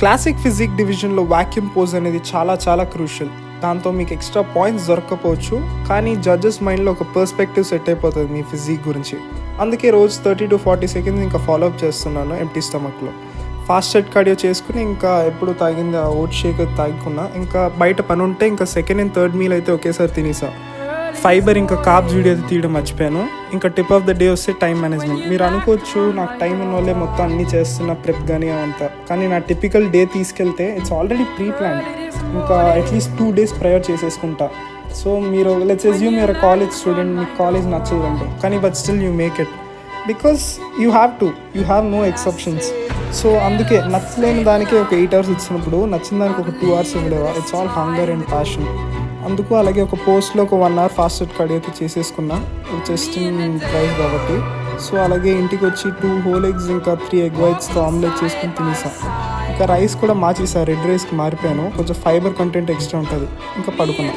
Classic physique డివిజన్లో vacuum pose అనేది చాలా క్రూషియల్. దాంతో మీకు ఎక్స్ట్రా పాయింట్స్ దొరకకపోవచ్చు, కానీ జడ్జెస్ మైండ్లో ఒక పర్స్పెక్టివ్ సెట్ అయిపోతుంది మీ ఫిజిక్ గురించి. అందుకే రోజు 30 to 40 seconds ఇంకా ఫాలోఅప్ చేస్తున్నాను ఎంప్టీ స్టమక్లో. ఫాస్ట్ సెట్ కార్డియో చేసుకుని ఇంకా ఎప్పుడు తాగింది ఆ ఓట్ షేక్ తాగుకున్నా. ఇంకా బయట పని ఉంటే ఇంకా సెకండ్ అండ్ థర్డ్ మీల్ అయితే ఒకేసారి తినేసా. ఫైబర్ ఇంకా కార్బ్స్ వీడియో అయితే తీయడం మర్చిపోయాను. ఇంకా టిప్ ఆఫ్ ద డే వస్తే టైం మేనేజ్మెంట్. మీరు అనుకోవచ్చు నాకు టైం ఉన్న వాళ్ళే మొత్తం అన్నీ చేస్తున్న ప్రెప్ కానీ అవంతా, కానీ నా టిపికల్ డే తీసుకెళ్తే ఇట్స్ ఆల్రెడీ ప్రీ ప్లాన్. ఇంకా అట్లీస్ట్ 2 days ప్రయర్ చేసేసుకుంటా. సో మీరు let's assume you're college student, మీకు కాలేజ్ నచ్చదంటే, కానీ but still you make it because you have no exceptions. So అందుకే నచ్చలేని దానికి ఒక 8 hours ఇచ్చినప్పుడు నచ్చిన దానికి ఒక 2 hours ఇవ్వలేవా? It's all hunger and passion. అందుకు అలాగే ఒక పోస్ట్లో ఒక 1 hour ఫాస్ట్ సెట్ కార్డియో అయితే చేసేసుకున్నా, చెస్ట్ ప్రైస్ కాబట్టి. సో అలాగే ఇంటికి వచ్చి 2 whole eggs ఇంకా 3 egg whitesతో ఆమ్లెట్ చేసుకుని తినేసా. ఇంకా రైస్ కూడా మార్చేసా, రెడ్ రైస్కి మారిపోయాను. కొంచెం ఫైబర్ కంటెంట్ ఎక్స్ట్రా ఉంటుంది. ఇంకా పడుకున్నా.